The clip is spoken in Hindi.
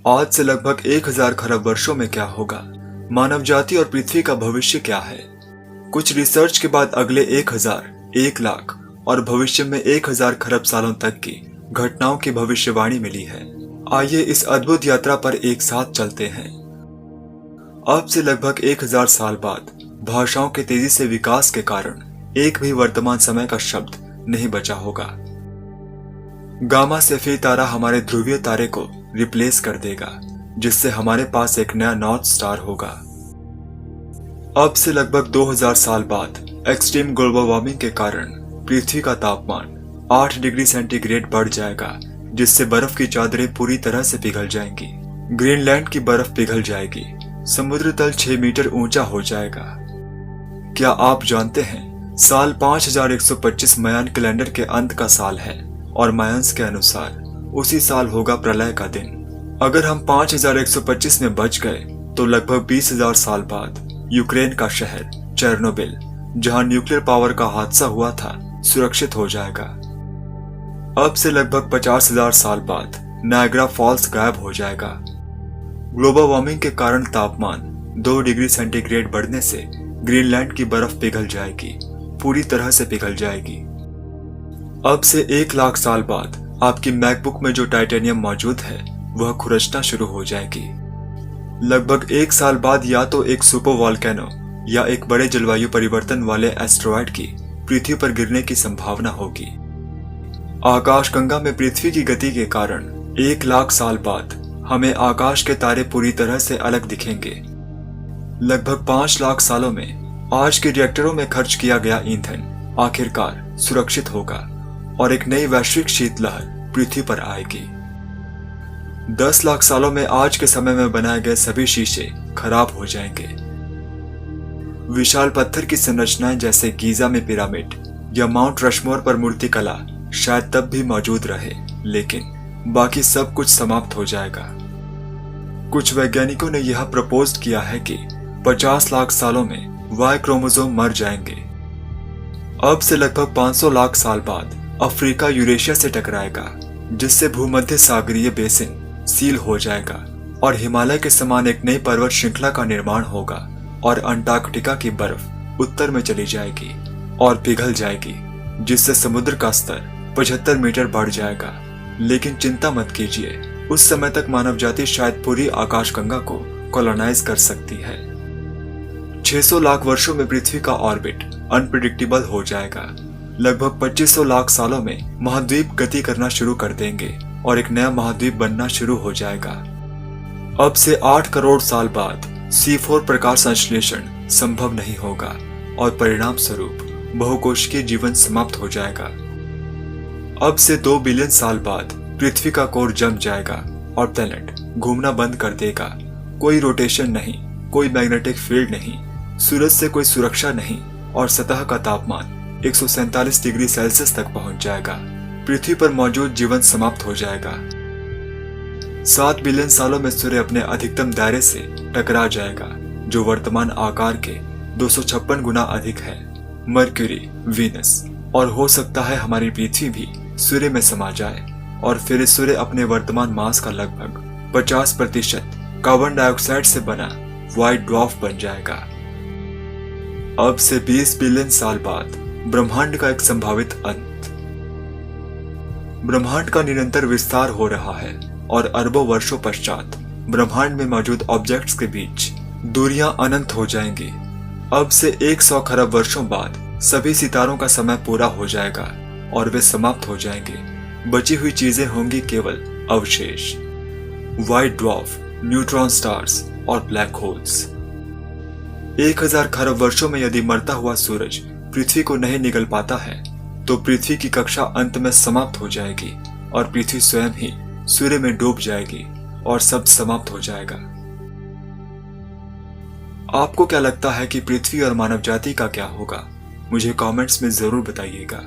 आज से लगभग 1000 खरब वर्षों में क्या होगा? मानव जाति और पृथ्वी का भविष्य क्या है? कुछ रिसर्च के बाद अगले 1000, 1 लाख और भविष्य में 1000 खरब सालों तक की घटनाओं की भविष्यवाणी मिली है। आइए इस अद्भुत यात्रा पर एक साथ चलते हैं। अब से लगभग 1000 साल बाद भाषाओं के तेजी से विकास के कारण एक भी वर्तमान समय का शब्द नहीं बचा होगा। गामा सेफिर तारा हमारे ध्रुवीय तारे को रिप्लेस कर देगा, जिससे हमारे पास एक नया नॉर्थ स्टार होगा। अब से लगभग 2000 साल बाद एक्सट्रीम ग्लोबल वार्मिंग के कारण पृथ्वी का तापमान 8 डिग्री सेंटीग्रेड बढ़ जाएगा, जिससे बर्फ की चादरें पूरी तरह से पिघल जाएंगी। ग्रीनलैंड की बर्फ पिघल जाएगी, समुद्र तल 6 मीटर ऊंचा हो जाएगा। क्या आप जानते हैं साल 5125 मायन कैलेंडर के अंत का साल है और मायंस के अनुसार उसी साल होगा प्रलय का दिन। अगर हम 5125 में बच गए तो लगभग 20,000 साल बाद यूक्रेन का शहर चेर्नोबिल, जहां न्यूक्लियर पावर का हादसा हुआ था, सुरक्षित हो जाएगा। अब से लगभग 50,000 साल बाद नायग्रा फॉल्स गायब हो जाएगा। ग्लोबल वार्मिंग के कारण तापमान 2 डिग्री सेंटीग्रेड बढ़ने से ग्रीनलैंड की बर्फ पिघल जाएगी, पूरी तरह से पिघल जाएगी। अब से 1 लाख साल बाद आपकी मैकबुक में जो टाइटेनियम मौजूद है वह खुरचना शुरू हो जाएगी। लगभग 1 साल बाद या तो एक सुपर वॉल्केनो या एक बड़े जलवायु परिवर्तन वाले एस्टेरॉयड की पृथ्वी पर गिरने की संभावना होगी। आकाशगंगा में पृथ्वी की गति के कारण 1 लाख साल बाद हमें आकाश के तारे पूरी तरह से अलग दिखेंगे। लगभग 5 लाख सालों में आज के रिएक्टरों में खर्च किया गया ईंधन आखिरकार सुरक्षित होगा और एक नई वैश्विक शीतलहर पृथ्वी पर आएगी। 10 लाख सालों में आज के समय में बनाए गए सभी शीशे खराब हो जाएंगे। विशाल पत्थर की संरचनाएं जैसे गीजा में पिरामिड या माउंट रशमोर पर मूर्तिकला शायद तब भी मौजूद रहे, लेकिन बाकी सब कुछ समाप्त हो जाएगा। कुछ वैज्ञानिकों ने यह प्रपोज किया है कि 50 लाख सालों में वाई क्रोमोसोम मर जाएंगे। अब से लगभग 500 लाख साल बाद अफ्रीका यूरेशिया से टकराएगा, जिससे भूमध्य सागरीय बेसिन सील हो जाएगा और हिमालय के समान एक नई पर्वत श्रृंखला का निर्माण होगा और अंटार्कटिका की बर्फ उत्तर में चली जाएगी और पिघल जाएगी, जिससे समुद्र का स्तर 75 मीटर बढ़ जाएगा। लेकिन चिंता मत कीजिए, उस समय तक मानव जाति शायद पूरी आकाशगंगा को कॉलोनाइज कर सकती है। 600 लाख वर्षों में पृथ्वी का ऑर्बिट अनप्रिडिक्टेबल हो जाएगा। लगभग 2500 लाख सालों में महाद्वीप गति करना शुरू कर देंगे और एक नया महाद्वीप बनना शुरू हो जाएगा। अब से 8 करोड़ साल बाद C4 प्रकाश संश्लेषण संभव नहीं होगा और परिणाम स्वरूप बहुकोशिकीय जीवन समाप्त हो जाएगा। अब से 2 बिलियन साल बाद पृथ्वी का कोर जम जाएगा और प्लैनेट घूमना बंद कर देगा। कोई रोटेशन नहीं, कोई मैग्नेटिक फील्ड नहीं, सूरज से कोई सुरक्षा नहीं और सतह का तापमान 147 डिग्री सेल्सियस तक पहुंच जाएगा। पृथ्वी पर मौजूद जीवन समाप्त हो जाएगा। 7 बिलियन सालों में सूर्य अपने अधिकतम दायरे से टकरा जाएगा, जो वर्तमान आकार के 256 गुना अधिक है। मरक्यूरी, वीनस और हो सकता है हमारी पृथ्वी भी सूर्य में समा जाए और फिर सूर्य अपने वर्तमान मास का लगभग 50% कार्बन डाइऑक्साइड से बना व्हाइट ड्वार्फ बन जाएगा। अब से 20 बिलियन साल बाद ब्रह्मांड का एक संभावित अंत। ब्रह्मांड का निरंतर विस्तार हो रहा है और अरबों वर्षों पश्चात ब्रह्मांड में मौजूद ऑब्जेक्ट्स के बीच दूरियां अनंत हो जाएंगी। अब से 100 खरब वर्षों बाद सभी सितारों का समय पूरा हो जाएगा और वे समाप्त हो जाएंगे। बची हुई चीजें होंगी केवल अवशेष, व्हाइट ड्वार्फ, न्यूट्रॉन स्टार्स और ब्लैक होल्स। 1000 खरब वर्षों में यदि मरता हुआ सूरज पृथ्वी को नहीं निगल पाता है तो पृथ्वी की कक्षा अंत में समाप्त हो जाएगी और पृथ्वी स्वयं ही सूर्य में डूब जाएगी और सब समाप्त हो जाएगा। आपको क्या लगता है कि पृथ्वी और मानव जाति का क्या होगा? मुझे कमेंट्स में जरूर बताइएगा।